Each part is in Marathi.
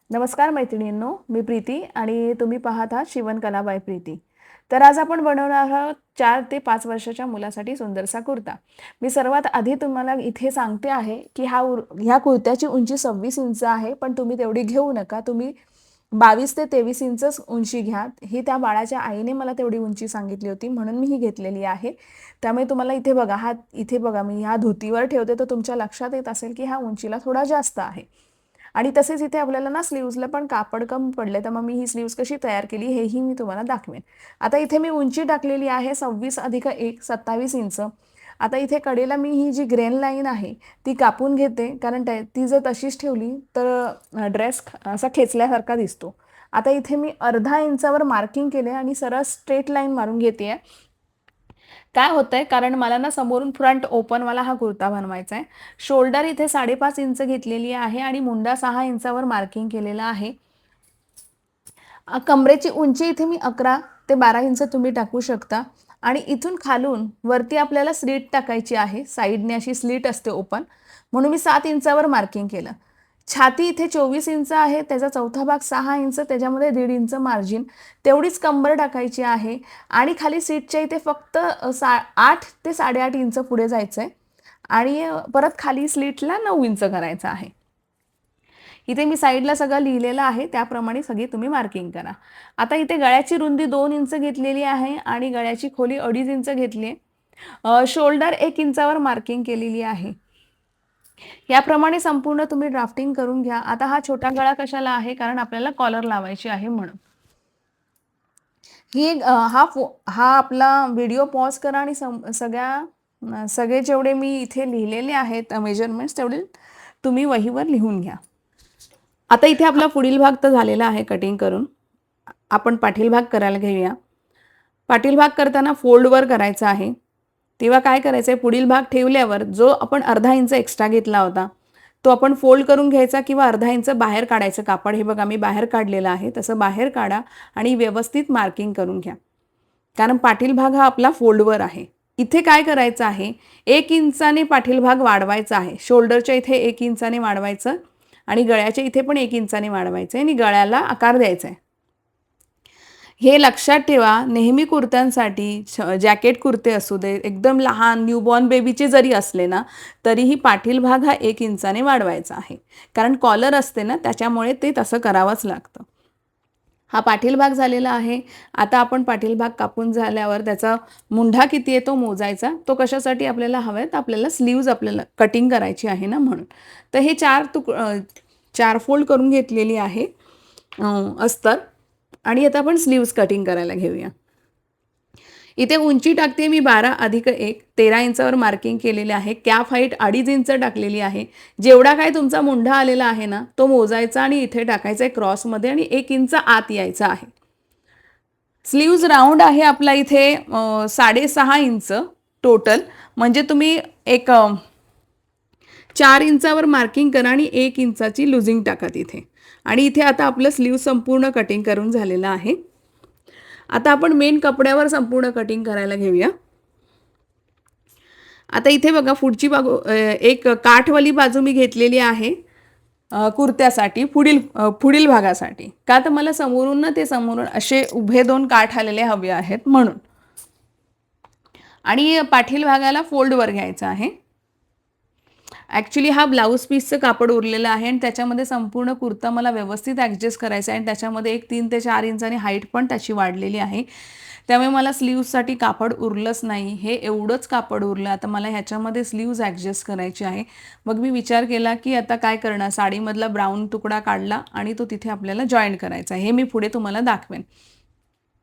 नमस्कार मैत्रिणींनो, मी प्रीती आणि तुम्ही पाहत आहात शिवणकला बाय प्रीती. तर आज आपण बनवणार आहोत 4 ते 5 वर्षाच्या मुलासाठी सुंदरसा कुर्ता. मी सर्वात आधी तुम्हाला इथे सांगते आहे, की ह्या कुर्त्याची उंची 26 इंच आहे, पण तुम्ही तेवढी घेऊ नका. तुम्ही 22 ते 23 इंचच उंची घ्या. ही त्या बाळाच्या आईने मला तेवढी उंची सांगितली होती, म्हणून मी ही घेतलेली आहे. त्यामुळे तुम्हाला इथे बघा मी ह्या धोतीवर ठेवते, तर तुमच्या लक्षात येत असेल, की ह्या उंचीला थोडा जास्त आहे. आणि तसेच इथे आपल्याला ना स्लीव्सला पण कापड कमी पडले, तर मग मी ही स्लीव्स कशी तयार केली हेही मी तुम्हाला दाखवेन. आता इथे मी उंची टाकलेली आहे 26 अधिक 1 27 इंच. आता इथे कडेला मी ही जी ग्रेन लाईन आहे ती कापून घेते, कारण ती जर तशीच ठेवली तर ड्रेस असा खेचल्यासारखा दिसतो. आता इथे मी अर्धा इंचावर मार्किंग केले आणि सरळ स्ट्रेट लाईन मारून घेते. काय होतंय, कारण मला ना समोरून फ्रंट ओपनवाला हा कुर्ता बनवायचा आहे. शोल्डर इथे 5.5 इंच घेतलेली आहे आणि मुंडा 6 इंचावर मार्किंग केलेला आहे. कमरेची उंची इथे मी 11 ते 12 इंच तुम्ही टाकू शकता. आणि इथून खालून वरती आपल्याला स्लीट टाकायची आहे. साईडने अशी स्लीट असते ओपन, म्हणून मी 7 इंचावर मार्किंग केलं. छाती इथे 24 इंच आहे, त्याचा चौथा भाग 6 इंच, त्याच्यामध्ये 1.5 इंच मार्जिन. तेवढीच कंबर टाकायची आहे. आणि खाली सीटच्या इथे फक्त 8 ते 8.5 इंच पुढे जायचं आहे. आणि परत खाली स्लीटला 9 इंच करायचं आहे. इथे मी साईडला सगळं लिहिलेलं आहे, त्याप्रमाणे सगळी तुम्ही मार्किंग करा. आता इथे गळ्याची रुंदी 2 इंच घेतलेली आहे आणि गळ्याची खोली 2.5 इंच घेतली आहे. शोल्डर 1 इंचावर मार्किंग केलेली आहे. याप्रमाणे संपूर्ण तुम्ही ड्राफ्टिंग करून घ्या. आता हा छोटा गळा कशाला आहे, कारण आपल्याला कॉलर लावायची आहे म्हणून. हा आपला व्हिडिओ पॉज करा आणि सगळे जेवढे मी इथे लिहिलेले आहेत मेजरमेंट्स तेवढे तुम्ही वहीवर लिहून घ्या. आता इथे आपला पुढील भाग तर झालेला आहे कटिंग करून. आपण पाठील भाग करायला घेऊया. पाठील भाग करताना फोल्डवर करायचा आहे. तेव्हा काय करायचं आहे, पुढील भाग ठेवल्यावर जो आपण अर्धा इंच एक्स्ट्रा घेतला होता तो आपण फोल्ड करून घ्यायचा किंवा अर्धा इंच बाहेर काढायचं कापड. हे बघा मी बाहेर काढलेलं आहे, तसं बाहेर काढा आणि व्यवस्थित मार्किंग करून घ्या, कारण पाठील भाग हा आपला फोल्डवर आहे. इथे काय करायचं आहे, 1 इंचाने पाठील भाग वाढवायचा आहे. शोल्डरच्या इथे 1 इंचाने वाढवायचं आणि गळ्याच्या इथे पण 1 इंचाने वाढवायचं आणि गळ्याला आकार द्यायचा आहे. हे लक्षात ठेवा, नेहमी कुर्त्यांसाठी जॅकेट कुर्ते असू दे, एकदम लहान न्यूबॉर्न बेबीचे जरी असले ना, तरीही पाठील भाग हा 1 इंचाने वाढवायचा आहे, कारण कॉलर असते ना, त्याच्यामुळे ते तसं करावंच लागतं. हा पाठील भाग झालेला आहे. आता आपण पाठील भाग कापून झाल्यावर त्याचा मुंढा किती आहे तो मोजायचा. तो कशासाठी आपल्याला हवा आहे, तर आपल्याला स्लीव्ज आपल्याला कटिंग करायची आहे ना, म्हणून. तर हे 4 फोल्ड करून घेतलेली आहे अस्तर. आणि आता आपण स्लीव्ज कटिंग करायला घेऊया. इथे उंची टाकते मी 12 अधिक 1 13 इंचावर मार्किंग केलेले आहे. कॅप हाईट 2.5 इंच टाकलेली आहे. जेवढा काय तुमचा मुंढा आलेला आहे ना, तो मोजायचा आणि इथे टाकायचा आहे क्रॉसमध्ये आणि 1 इंच आत यायचा आहे. स्लीव्ज राऊंड आहे आपला इथे 6.5 इंच टोटल, म्हणजे तुम्ही एक 4 इंचावर मार्किंग करा आणि 1 इंचाची लुझिंग टाका तिथे. आणि इथे आता आपलं स्लीव संपूर्ण कटिंग करून झालेलं आहे. आता आपण मेन कपड्यावर संपूर्ण कटिंग करायला घेऊया. आता इथे बघा पुढची बाजू एक काठवाली बाजू मी घेतलेली आहे कुर्त्यासाठी, पुढील भागासाठी. का तर मला समोरून ना ते समोरून असे उभे 2 काठ आलेले हवे आहेत म्हणून. आणि पाठील भागाला फोल्डवर घ्यायचा आहे. ॲक्च्युली हा ब्लाऊज पीसचं कापड उरलेलं आहे आणि त्याच्यामध्ये संपूर्ण कुर्ता मला व्यवस्थित ॲडजस्ट करायचा आहे आणि त्याच्यामध्ये एक 3 ते 4 इंचांनी हाईट पण त्याची वाढलेली आहे. त्यामुळे मला स्लीव्जसाठी कापड उरलंच नाही. हे एवढंच कापड उरलं. आता मला ह्याच्यामध्ये स्लीव्ज ॲडजस्ट करायची आहे. मग मी विचार केला की आता काय करणार, साडीमधला ब्राऊन तुकडा काढला आणि तो तिथे आपल्याला जॉईंट करायचा आहे. हे मी पुढे तुम्हाला दाखवेन.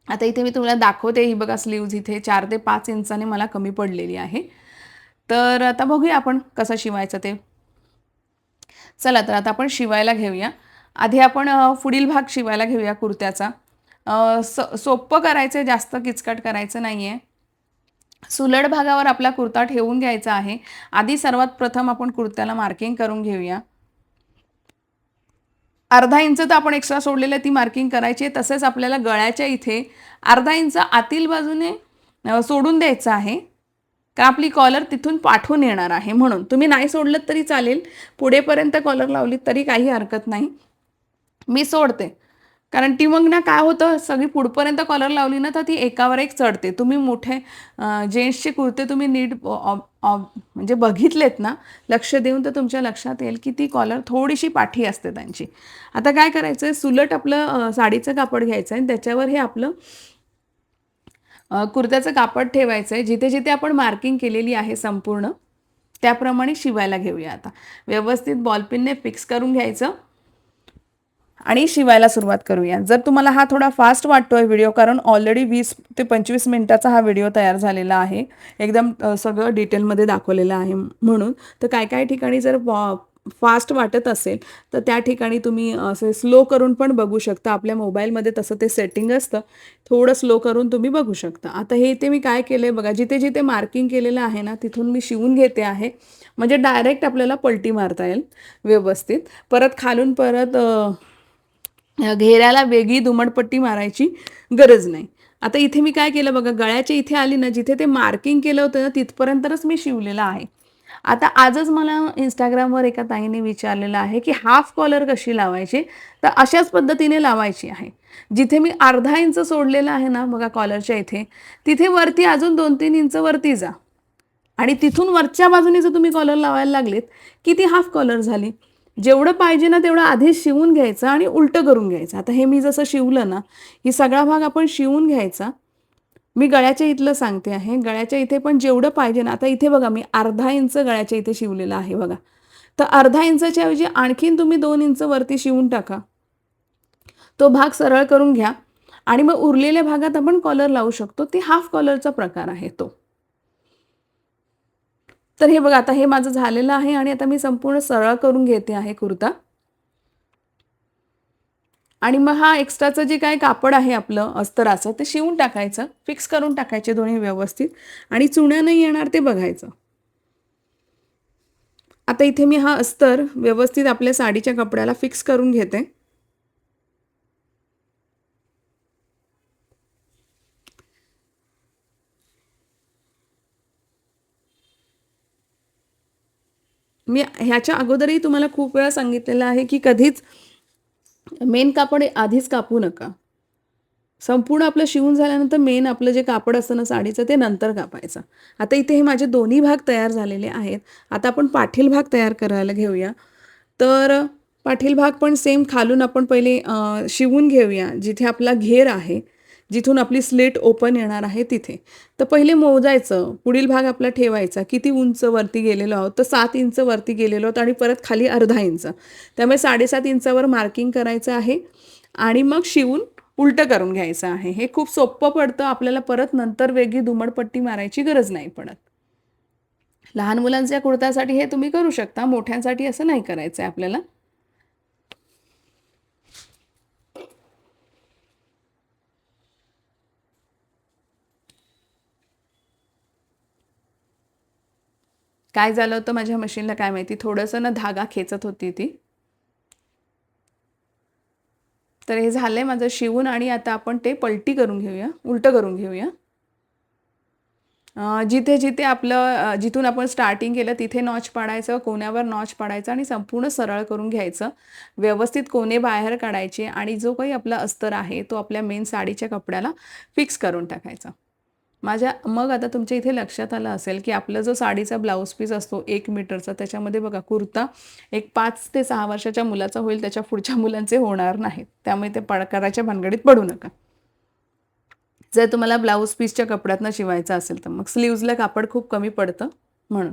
आता इथे मी तुम्हाला दाखवते. ही बघा स्लीव्ज इथे 4 ते 5 इंचाने मला कमी पडलेली आहे. तर आता बघूया आपण कसं शिवायचं ते. चला तर आता आपण शिवायला घेऊया. आधी आपण पुढील भाग शिवायला घेऊया कुर्त्याचा. सोपं करायचं आहे, जास्त किचकट करायचं नाही आहे. सुलट भागावर आपला कुर्ता ठेवून घ्यायचा आहे. आधी सर्वात प्रथम आपण कुर्त्याला मार्किंग करून घेऊया. अर्धा इंच तर आपण एक्स्ट्रा सोडलेलं ती मार्किंग करायची आहे. तसेच आपल्याला गळ्याच्या इथे अर्धा इंच आतील बाजूने सोडून द्यायचं आहे, का आपली कॉलर तिथून पाठवून येणार आहे म्हणून. तुम्ही नाही सोडलं तरी चालेल, पुढेपर्यंत कॉलर लावली तरी काही हरकत नाही. मी सोडते. कारण ती मग ना काय होतं, सगळी पुढपर्यंत कॉलर लावली ना तर ती एकावर एक चढते. तुम्ही मोठे जेंट्सचे कुर्ते तुम्ही नीट म्हणजे बघितलेत ना, लक्ष देऊन, तर तुमच्या लक्षात येईल की ती कॉलर थोडीशी पाठी असते त्यांची. आता काय करायचं आहे, सुलट आपलं साडीचं कापड घ्यायचं आहे आणि त्याच्यावर हे आपलं कुर्त्याचं कापड ठेवायचं आहे. जिथे जिथे आपण मार्किंग केलेली आहे संपूर्ण, त्याप्रमाणे शिवायला घेऊया. आता व्यवस्थित बॉलपिनने फिक्स करून घ्यायचं आणि शिवायला सुरुवात करूया. जर तुम्हाला हा थोडा फास्ट वाटतोय व्हिडिओ, कारण ऑलरेडी 20 ते 25 मिनिटाचा हा व्हिडिओ तयार झालेला आहे, एकदम सगळं डिटेलमध्ये दाखवलेलं आहे म्हणून, तर काय काय ठिकाणी जर फास्ट वाटत असेल तर त्या ठिकाणी तुम्ही असे स्लो करून पण बघू शकता. आपल्या मोबाईलमध्ये तसं ते सेटिंग असतं, थोडं स्लो करून तुम्ही बघू शकता. आता हे इथे मी काय केलं आहे बघा, जिथे जिथे मार्किंग केलेलं आहे ना तिथून मी शिवून घेते आहे, म्हणजे डायरेक्ट आपल्याला पलटी मारता येईल व्यवस्थित. परत खालून परत घेऱ्याला वेगळी दुमडपट्टी मारायची गरज नाही. आता इथे मी काय केलं बघा, गळ्याच्या इथे आली ना, जिथे ते मार्किंग केलं होतं ना तिथपर्यंतच मी शिवलेलं आहे. आता आजच मला इंस्टाग्रामवर एका ताईने विचारलेलं आहे की हाफ कॉलर कशी लावायची, तर अशाच पद्धतीने लावायची आहे. जिथे मी अर्धा इंच सोडलेलं आहे ना बघा कॉलरच्या इथे, तिथे वरती अजून 2-3 इंच वरती जा आणि तिथून वरच्या बाजूने जर तुम्ही कॉलर लावायला लागलेत की ती हाफ कॉलर झाली. जेवढं पाहिजे ना तेवढं आधीच शिवून घ्यायचं आणि उलटं करून घ्यायचं. आता हे मी जसं शिवलं ना, ही सगळा भाग आपण शिवून घ्यायचा. मी गळ्याच्या इथलं सांगते आहे, गळ्याच्या इथे पण जेवढं पाहिजे ना, आता इथे बघा मी अर्धा इंच गळ्याच्या इथे शिवलेलं आहे बघा, तर अर्धा इंचाच्या ऐवजी आणखीन तुम्ही 2 इंच वरती शिवून टाका. तो भाग सरळ करून घ्या आणि मग उरलेल्या भागात आपण कॉलर लावू शकतो. ती हाफ कॉलरचा प्रकार आहे तो. तर हे बघा, आता हे माझं झालेलं आहे आणि आता मी संपूर्ण सरळ करून घेते आहे कुर्ता. आणि मग हा एक्स्ट्राचं जे काय कापड आहे आपलं अस्तराचं, ते शिवून टाकायचं, फिक्स करून टाकायचे दोन्ही व्यवस्थित आणि चुण्या नाही येणार ते बघायचं. आता इथे मी हा अस्तर व्यवस्थित आपल्या साडीच्या कपड्याला फिक्स करून घेते. मी ह्याच्या अगोदरही तुम्हाला खूप वेळा सांगितलेलं आहे की कधीच मेन कापड आधीच कापू नका. संपूर्ण आपलं शिवून झाल्यानंतर मेन आपलं जे कापड असतं ना साडीचं, ते नंतर कापायचं. आता इथे हे माझे दोन्ही भाग तयार झालेले आहेत. आता आपण पाठील भाग तयार करायला घेऊया. तर पाठील भाग पण सेम खालून आपण पहिले शिवून घेऊया. जिथे आपला घेर आहे, जिथून आपली स्लिट ओपन येणार आहे तिथे. तर पहिले मोजायचं, पुढील भाग आपला ठेवायचा. किती उंच वरती गेलेलो आहोत, तर 7 इंच वरती गेलेलो आहोत आणि परत खाली अर्धा इंच. त्यामुळे 7.5 इंचावर मार्किंग करायचं आहे आणि मग शिवून उलटं करून घ्यायचं आहे. हे खूप सोपं पडतं. आपल्याला परत नंतर वेगळी दुमडपट्टी मारायची गरज नाही पडत. लहान मुलांच्या कुर्त्यासाठी हे तुम्ही करू शकता, मोठ्यांसाठी असं नाही करायचं आहे आपल्याला. काय झालं होतं माझ्या मशीनला काय माहिती, थोडंसं ना धागा खेचत होती ती. तर हे झालंय माझं शिवून आणि आता आपण ते पलटी करून घेऊया, उलटं करून घेऊया. जिथे जिथे आपलं जिथून आपण स्टार्टिंग केलं तिथे नॉच पाडायचं, कोण्यावर नॉच पाडायचं आणि संपूर्ण सरळ करून घ्यायचं. व्यवस्थित कोने बाहेर काढायचे आणि जो काही आपला अस्तर आहे तो आपल्या मेन साडीच्या कपड्याला फिक्स करून टाकायचा. मग आता तुमच्या इथे लक्षात आलं असेल की आपला जो साडीचा ब्लाऊज पीस असतो 1 मीटरचा, त्याच्यामध्ये बघा कुर्ता एक 5 ते 6 वर्षाच्या मुलाचा होईल, त्याच्या पुढच्या मुलांचे होणार नाहीत. त्यामुळे ते करायच्या भानगडीत पडू नका. जर तुम्हाला ब्लाऊज पीसच्या कपड्यातनं शिवायचं असेल तर मग स्लीव्जला कापड खूप कमी पडतं म्हणून.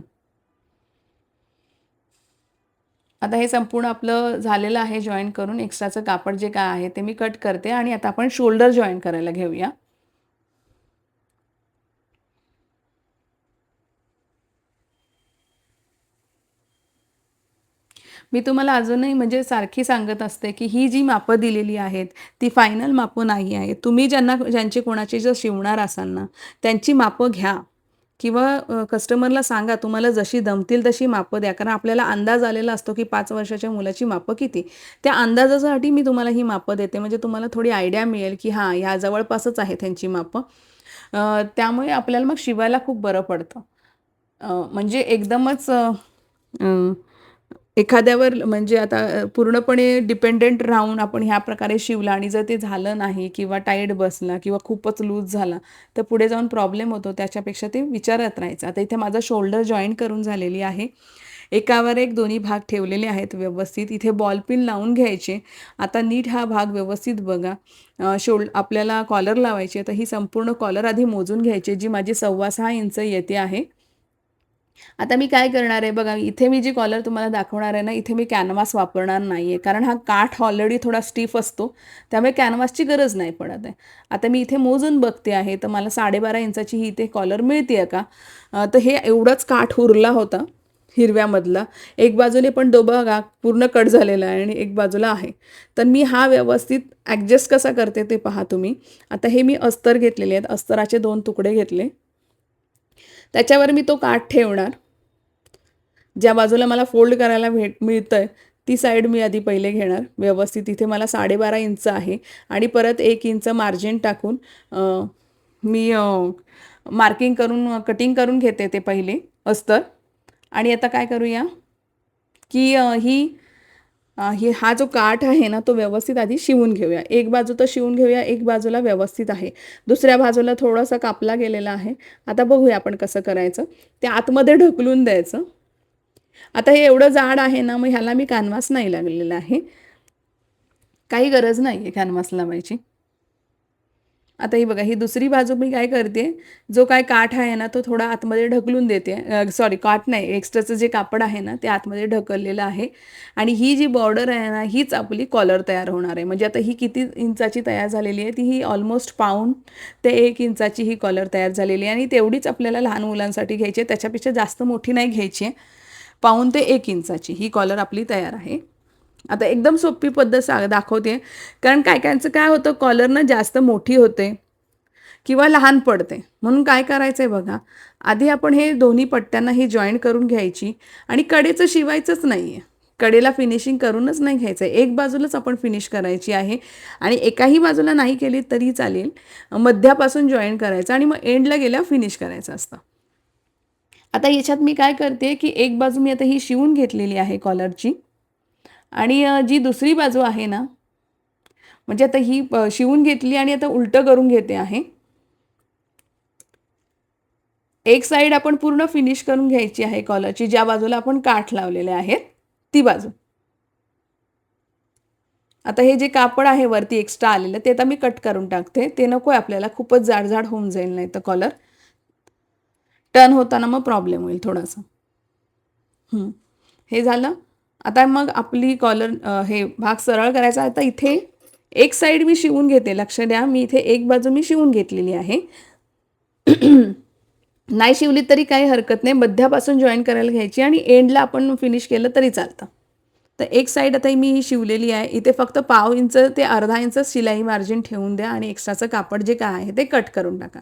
आता हे संपूर्ण आपलं झालेलं आहे जॉईन करून. एक्स्ट्राचं कापड जे काय आहे ते मी कट करते आणि आता आपण शोल्डर जॉईन करायला घेऊया. मी तुम्हाला अजूनही म्हणजे सारखी सांगत असते की ही जी मापं दिलेली आहेत ती फायनल मापं नाही आहे. तुम्ही ज्यांची कोणाची जर शिवणार असाल ना, त्यांची मापं घ्या किंवा कस्टमरला सांगा तुम्हाला जशी जमतील तशी मापं द्या. कारण आपल्याला अंदाज आलेला असतो की 5 वर्षाच्या मुलाची मापं किती. त्या अंदाजासाठी मी तुम्हाला ही मापं देते, म्हणजे तुम्हाला थोडी आयडिया मिळेल की हां, ह्या जवळपासच आहे त्यांची मापं. त्यामुळे आपल्याला मग शिवायला खूप बरं पडतं. म्हणजे एकदमच एखाद्यावर म्हणजे आता पूर्णपणे डिपेंडेंट राहून आपण ह्या प्रकारे शिवला आणि जर ते झालं नाही किंवा टाईट बसला किंवा खूपच लूज झाला तर पुढे जाऊन प्रॉब्लेम होतो. त्याच्यापेक्षा ते विचारत राहायचं. आता इथे माझा शोल्डर जॉईंट करून झालेली आहे. एकावर एक दोन्ही भाग ठेवलेले आहेत व्यवस्थित. इथे बॉल पिन लावून घ्यायचे. आता नीट हा भाग व्यवस्थित बघा. आपल्याला कॉलर लावायची आहे, तर ही संपूर्ण कॉलर आधी मोजून घ्यायची, जी माझी 6.25 इंच येते आहे. आता मी काय करणार आहे बघा, इथे मी जी कॉलर तुम्हाला दाखवणार आहे ना, इथे मी कॅनव्हास वापरणार नाही आहे, कारण हा काठ ऑलरेडी थोडा स्टिफ असतो, त्यामुळे कॅनव्हासची गरज नाही पडत आहे. आता मी इथे मोजून बघते आहे, तर मला 12.5 इंचाची ही इथे कॉलर मिळते आहे का? तर हे एवढंच काठ उरला होता हिरव्यामधला. एक बाजूने पण तो बघा पूर्ण कट झालेला आहे आणि एक बाजूला आहे. तर मी हा व्यवस्थित ॲडजस्ट कसा करते ते पहा तुम्ही. आता हे मी अस्तर घेतलेले आहेत. अस्तराचे 2 तुकडे घेतले. त्याच्यावर मी तो काठ ठेवणार. ज्या बाजूला मला फोल्ड करायला मिळतंय ती साईड मी आधी पहिले घेणार व्यवस्थित. इथे मला 12.5 इंच आहे आणि परत 1 इंच मार्जिन टाकून मी मार्किंग करून कटिंग करून घेते ते पहिले अस्तर. आणि आता काय करूया की हा जो काठ आहे ना तो व्यवस्थित आधी शिवून घेऊया. एक बाजू तर शिवून घेऊया, एक बाजूला व्यवस्थित आहे, दुसऱ्या बाजूला थोडासा कापला गेलेला आहे. आता बघूया आपण कसं करायचं. ते आतमध्ये ढकलून द्यायचं. आता हे एवढं जाड आहे ना, मग ह्याला मी कॅनव्हास नाही लागलेला आहे, काही गरज नाही आहे कॅनव्हास लावायची. आता ही बघा, ही दुसरी बाजू मी काय करते, जो काय काठ आहे ना तो थोडा आतमध्ये ढकलून देते. सॉरी, काठ नाही, एक्स्ट्राचं जे कापड आहे ना ते आतमध्ये ढकललेलं आहे. आणि ही जी बॉर्डर आहे ना हीच आपली कॉलर तयार होणार आहे. म्हणजे आता ही किती इंचाची तयार झालेली आहे, ती ही ऑलमोस्ट पाऊण ते 1 इंचाची ही कॉलर तयार झालेली आहे. आणि तेवढीच आपल्याला लहान मुलांसाठी घ्यायची आहे, त्याच्यापेक्षा जास्त मोठी नाही घ्यायची आहे. पाऊण ते 1 इंचाची ही कॉलर आपली तयार आहे. आता एकदम सोपी पद्धत दाखवते, कारण काय कायचं काय होतं, कॉलरनं जास्त मोठी होते किंवा लहान पडते. म्हणून काय करायचं आहे बघा, आधी आपण हे दोन्ही पट्ट्यांना ही जॉईंट करून घ्यायची आणि कडेचं शिवायचंच नाही आहे. कडेला फिनिशिंग करूनच नाही घ्यायचं आहे, एक बाजूलाच आपण फिनिश करायची आहे. आणि एकाही बाजूला नाही केली तरी चालेल, मध्यापासून जॉईन करायचं आणि मग एंडला गेल्यावर फिनिश करायचं असतं. आता याच्यात मी काय करते की एक बाजू मी आता ही शिवून घेतलेली आहे कॉलरची. आणि जी दुसरी बाजू आहे ना, म्हणजे आता ही शिवून घेतली आणि आता उलटं करून घेते आहे. एक साईड आपण पूर्ण फिनिश करून घ्यायची आहे कॉलरची, ज्या बाजूला आपण काठ लावलेले आहेत ती बाजू. आता हे जे कापड आहे वरती एक्स्ट्रा आलेलं ते आता मी कट करून टाकते, ते नको आहे आपल्याला, खूपच जाड होऊन जाईल नाही तर कॉलर टर्न होताना मग प्रॉब्लेम होईल थोडासा. हे झालं. आता मग आपली कॉलर हे भाग सरळ करायचा. आता इथे एक साईड मी शिवून घेते, लक्ष द्या, मी इथे एक बाजू मी शिवून घेतलेली आहे. नाही शिवली तरी काही हरकत नाही, मध्यापासून जॉईन करायला घ्यायची आणि एंडला आपण फिनिश केलं तरी चालतं. तर एक साईड आता मी ही शिवलेली आहे. इथे फक्त पाव इंच ते अर्धा इंच शिलाई मार्जिन ठेवून द्या आणि एक्स्ट्राचं कापड जे काय आहे ते कट करून टाका.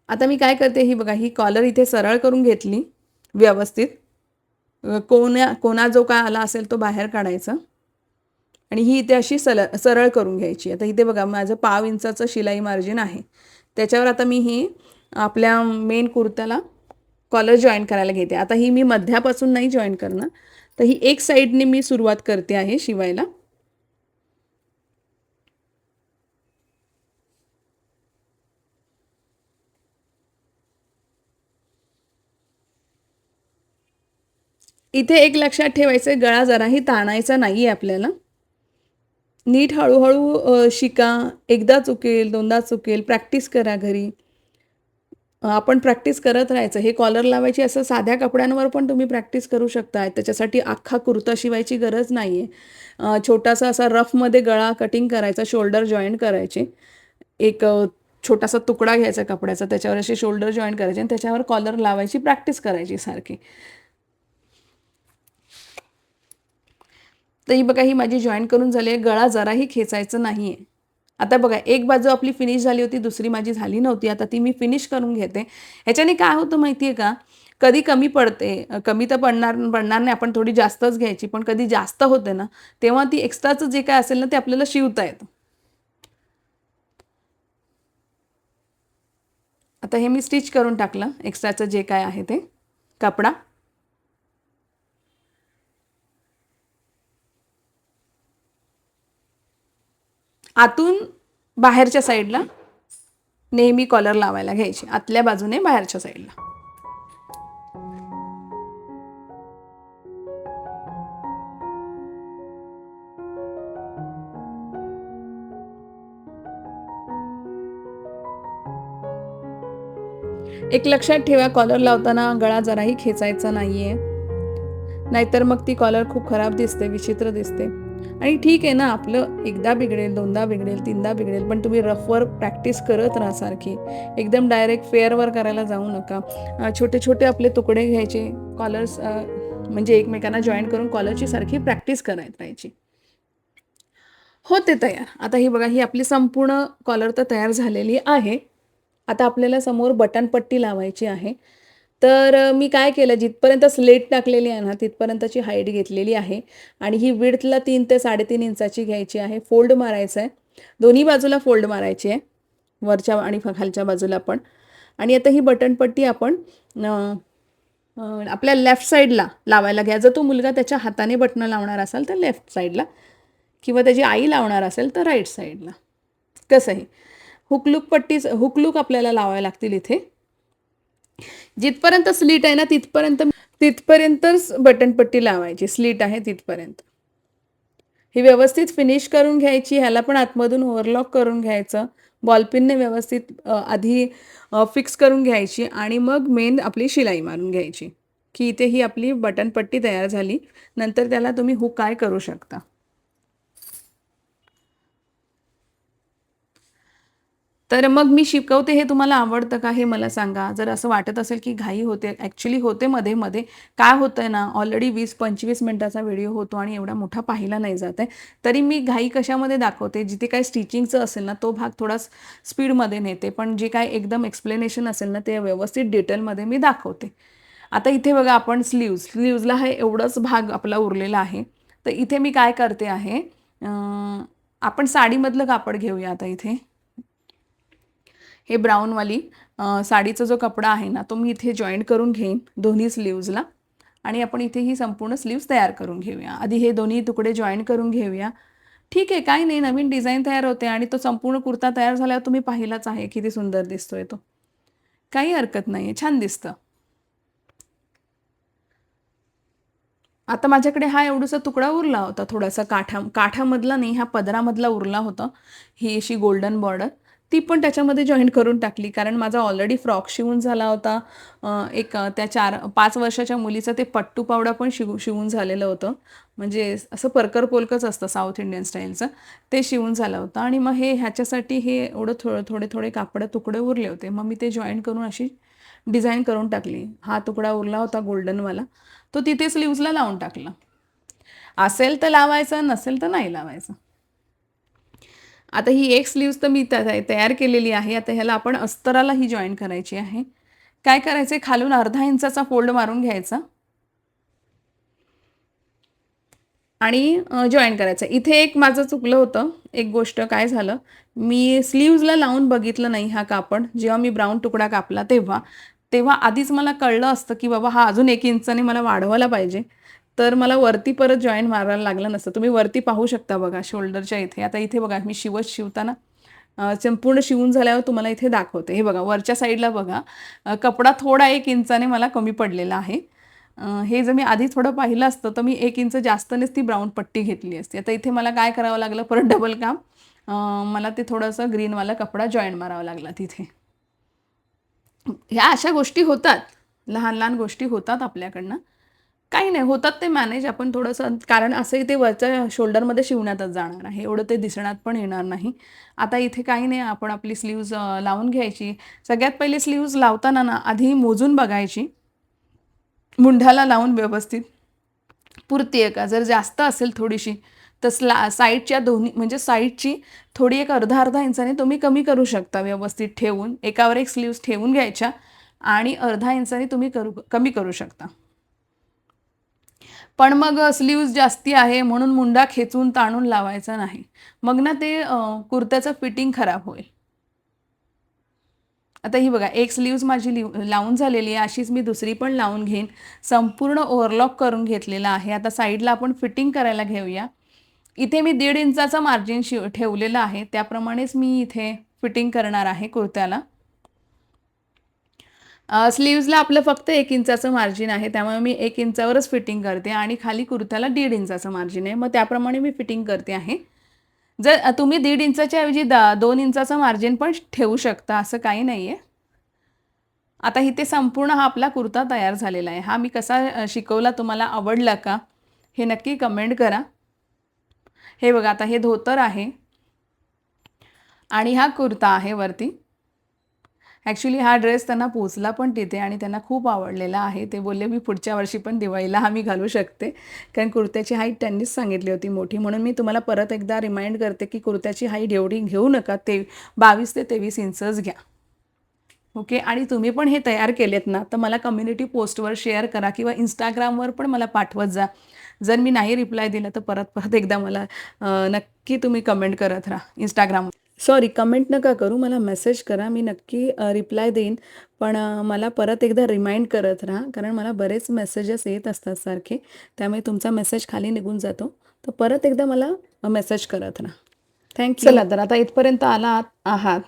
आता मी काय करते, ही बघा, ही कॉलर इथे सरळ करून घेतली व्यवस्थित. कोणा जो काय आला असेल तो बाहेर काढायचा आणि ही इथे अशी सरळ करून घ्यायची. आता इथे बघा माझं पाव इंचाचं शिलाई मार्जिन आहे, त्याच्यावर आता मी ही आपल्या मेन कुर्त्याला कॉलर जॉईन करायला घेते. आता ही मी मध्यापासून नाही जॉईन करणार, तर ही एक साईडने मी सुरुवात करते आहे शिवायला. इथे एक लक्षात ठेवायचं, गळा जराही ताणायचा नाही आहे आपल्याला. नीट हळूहळू शिका. एकदा चुकेल, दोनदा चुकेल, प्रॅक्टिस करा घरी. आपण प्रॅक्टिस करत राहायचं. हे कॉलर लावायची असं साध्या कपड्यांवर पण तुम्ही प्रॅक्टिस करू शकता. त्याच्यासाठी अख्खा कुर्ता शिवायची गरज नाही आहे. छोटासा असा रफमध्ये गळा कटिंग करायचा, शोल्डर जॉईंट करायचे. एक छोटासा तुकडा घ्यायचा कपड्याचा, त्याच्यावर असे शोल्डर जॉईंट करायचे आणि त्याच्यावर कॉलर लावायची, प्रॅक्टिस करायची सारखी. तर ही बघा, ही माझी जॉईन करून झाली आहे. गळा जराही खेचायचं नाही आहे. आता बघा, एक बाजू आपली फिनिश झाली होती, दुसरी माझी झाली नव्हती. आता ती मी फिनिश करून घेते. ह्याच्याने काय होतं माहिती आहे का, कधी कमी पडते, कमी तर पडणार पडणार नाही, आपण थोडी जास्तच घ्यायची, पण कधी जास्त होते ना तेव्हा ती एक्स्ट्राचं जे काय असेल ना ते आपल्याला शिवता येतं. आता हे मी स्टिच करून टाकलं एक्स्ट्राचं जे काय आहे ते कपडा. आतून बाहेरच्या साईडला नेहमी कॉलर लावायला घ्यायची, आतल्या बाजूने बाहेरच्या साईडला. एक लक्षात ठेवा, कॉलर लावताना गळा जराही खेचायचा नाहीये, नाहीतर मग ती कॉलर खूप खराब दिसते, विचित्र दिसते. आणि ठीक आहे ना, आपलं एकदा बिघडेल, दोनदा बिघडेल, तीनदा बिघडेल, पण तुम्ही रफवर प्रॅक्टिस करत राहा सारखी. एकदम डायरेक्ट फेअरवर करायला जाऊ नका. छोटे छोटे आपले तुकडे घ्यायचे, कॉलर्स म्हणजे एकमेकांना जॉईन करून कॉलरची सारखी प्रॅक्टिस करत राहायची. होते तयार. आता ही बघा, ही आपली संपूर्ण कॉलर तर तयार झालेली आहे. आता आपल्याला समोर बटनपट्टी लावायची आहे. तर मी काय केलं, जिथपर्यंत स्लेट टाकलेली आहे ना तिथपर्यंतची हाईट घेतलेली आहे आणि ही विड्थला 3 ते 3.5 इंचाची घ्यायची आहे. फोल्ड मारायचं आहे, दोन्ही बाजूला फोल्ड मारायची आहे, वरच्या आणि खालच्या बाजूला पण. आणि आता ही बटनपट्टी आपण आपल्या लेफ्ट साईडला लावायला घ्या. जर तो मुलगा त्याच्या हाताने बटणं लावणार असाल तर लेफ्ट साईडला, किंवा त्याची आई लावणार असेल तर राईट साईडला, कसंही. हुकलूक आपल्याला लावावे लागतील इथे. जिथपर्यंत स्लीट आहे ना तिथपर्यंतच बटनपट्टी लावायची, स्लीट आहे तिथपर्यंत. ही व्यवस्थित फिनिश करून घ्यायची. ह्याला पण आतमधून ओव्हरलॉक करून घ्यायचं, बॉलपिनने व्यवस्थित आधी फिक्स करून घ्यायची आणि मग मेन आपली शिलाई मारून घ्यायची, की इथे ही आपली बटनपट्टी तयार झाली. नंतर त्याला तुम्ही हुक काय करू शकता. तर मग मी शिकवते, हे तुम्हाला आवडतं का हे मला सांगा. जर असं वाटत असेल की घाई होते, ॲक्च्युली होते मध्ये मध्ये. काय होतं आहे ना, ऑलरेडी 20-25 मिनटाचा व्हिडिओ होतो आणि एवढा मोठा पाहिला नाही जात आहे. तरी मी घाई कशामध्ये दाखवते, जिथे काय स्टिचिंगचं असेल ना तो भाग थोडा स्पीडमध्ये नेते, पण जे काय एकदम एक्सप्लेनेशन असेल ना ते व्यवस्थित डिटेलमध्ये मी दाखवते. आता इथे बघा, आपण स्लीव्जला हे एवढंच भाग आपला उरलेला आहे. तर इथे मी काय करते आहे, आपण साडीमधलं कापड घेऊया. आता इथे हे ब्राऊनवाली साडीचा जो कपडा आहे ना तो मी इथे जॉईंट करून घेईन दोन्ही स्लीव्जला, आणि आपण इथे ही संपूर्ण स्लीव्ज तयार करून घेऊया. आधी हे दोन्ही तुकडे जॉईन करून घेऊया. ठीक आहे, काही नाही, नवीन डिझाईन तयार होते आणि तो संपूर्ण कुर्ता तयार झाल्यावर तुम्ही पाहिलाच आहे किती सुंदर दिसतोय तो. काही हरकत नाही आहे, छान दिसतं. आता माझ्याकडे हा एवढासा तुकडा उरला होता, थोडासा काठामधला नाही, हा पदरामधला उरला होता. ही अशी गोल्डन बॉर्डर ती पण त्याच्यामध्ये जॉईन करून टाकली, कारण माझा ऑलरेडी फ्रॉक शिवून झाला होता. त्या 4-5 वर्षाच्या मुलीचं ते पट्टू पावडा पण शिवून झालेलं होतं, म्हणजे असं परकर पोलकच असतं साऊथ इंडियन स्टाईलचं, ते शिवून झालं होतं. आणि मग ह्याच्यासाठी हे एवढं थोडे कापड तुकडे उरले होते, मग मी ते जॉईन करून अशी डिझाईन करून टाकली. हा तुकडा उरला होता गोल्डनवाला, तो तिथे स्लीव्जला लावून टाकला. असेल तर लावायचं, नसेल तर नाही लावायचं. आता ही एक स्लीव्ज तर मी तयार केलेली आहे. आता ह्याला आपण अस्तराला ही जॉईन करायची आहे. काय करायचं, खालून अर्धा इंचाचा फोल्ड मारून घ्यायचा आणि जॉईन करायचं. इथे एक माझं चुकलं होतं, एक गोष्ट काय झालं, मी स्लीव्जला लावून बघितलं नाही हा कापड. जेव्हा मी ब्राऊन तुकडा कापला तेव्हा आधीच मला कळलं असतं की बाबा हा अजून 1 इंचाने मला वाढवायला पाहिजे, तर मला वरती परत जॉईन मारायला लागलं नसतं. तुम्ही वरती पाहू शकता बघा, शोल्डरच्या इथे. आता इथे बघा, मी शिवताना संपूर्ण शिवून झाल्यावर तुम्हाला इथे दाखवते. हे बघा, वरच्या साईडला बघा, कपडा थोडा 1 इंचाने मला कमी पडलेला आहे. हे जर मी आधी थोडं पाहिलं असतं तर मी 1 इंच जास्तनेच ती ब्राऊन पट्टी घेतली असती. आता इथे मला काय करावं लागलं, परत डबल काम. मला ते थोडंसं ग्रीनवाला कपडा जॉईन मारावा लागला तिथे. ह्या अशा गोष्टी होतात, लहान लहान गोष्टी होतात आपल्याकडनं. काही नाही, होतात ते मॅनेज. आपण थोडंसं, कारण असंही ते वरच्या शोल्डरमध्ये शिवण्यातच जाणार आहे, एवढं ते दिसण्यात पण येणार नाही. आता इथे काही नाही, आपण आपली स्लीव्ज लावून घ्यायची. सगळ्यात पहिले स्लीव्ज लावताना ना आधी मोजून बघायची, मुंढाला लावून व्यवस्थित पुरती आहे का. जर जास्त असेल थोडीशी तर साईडच्या दोन्ही, म्हणजे साईडची थोडी एक अर्धा इंचाने तुम्ही कमी करू शकता. व्यवस्थित ठेवून एकावर एक स्लीव्ज ठेवून घ्यायच्या आणि अर्धा इंचाने तुम्ही कमी करू शकता. पण मग स्लीव्ज जास्ती आहे म्हणून मुंडा खेचून ताणून लावायचा नाही, मग ना ते कुर्त्याचं फिटिंग खराब होईल. आता ही बघा, एक स्लीव्ज माझी लावून झालेली आहे, अशीच मी दुसरी पण लावून घेईन. संपूर्ण ओव्हरलॉक करून घेतलेला आहे. आता साईडला आपण फिटिंग करायला घेऊया. इथे मी 1.5 इंचाचं मार्जिन ठेवलेलं आहे, त्याप्रमाणेच मी इथे फिटिंग करणार आहे कुर्त्याला. स्लीव्हजला आपलं फक्त 1 इंचाचं मार्जिन आहे, त्यामुळे मी 1 इंचावरच फिटिंग करते आणि खाली कुर्त्याला 1.5 इंचाचं मार्जिन आहे. मग त्याप्रमाणे मी फिटिंग करते आहे. जर तुम्ही 1.5 इंचाच्या ऐवजी 2 इंचाचं मार्जिन पण ठेवू शकता, असं काही नाही आहे. आता इथे संपूर्ण हा आपला कुर्ता तयार झालेला आहे. हा मी कसा शिकवला तुम्हाला आवडला का? हे नक्की कमेंट करा. हे बघा, आता हे धोतर आहे आणि हा कुर्ता आहे वरती. ॲक्च्युली हा ड्रेस त्यांना पोचला पण तिथे आणि त्यांना खूप आवडलेला आहे. ते बोलले, मी पुढच्या वर्षी पण दिवाळीला हा मी घालू शकते, कारण कुर्त्याची हाईट त्यांनीच सांगितली होती मोठी. म्हणून मी तुम्हाला परत एकदा रिमाइंड करते की कुर्त्याची हाईट एवढी घेऊ नका, 22 ते 23 इंचच घ्या. ओके. आणि तुम्ही पण हे तयार केलेत ना, तर मला कम्युनिटी पोस्टवर शेअर करा किंवा Instagramवर पण मला पाठवत जा. जर मी नाही रिप्लाय दिला तर परत परत एकदा मला नक्की तुम्ही कमेंट करत राहा Instagram. सॉरी, कमेंट नका करू, मला मेसेज करा. मी नक्की रिप्लाय देईन. पण मला परत एकदा रिमाइंड करत राहा, कारण मला बरेच मेसेजेस येत असतात सारखे. त्यामुळे तुमचा मेसेज खाली निघून जातो. तर परत एकदा मला मेसेज करत राहा. थँक्यू. चला, तर आता इथपर्यंत आहात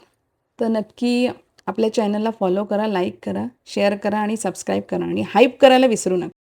तर नक्की आपल्या चॅनलला फॉलो करा, लाईक करा, शेअर करा आणि सबस्क्राईब करा आणि हाईप करायला विसरू नका.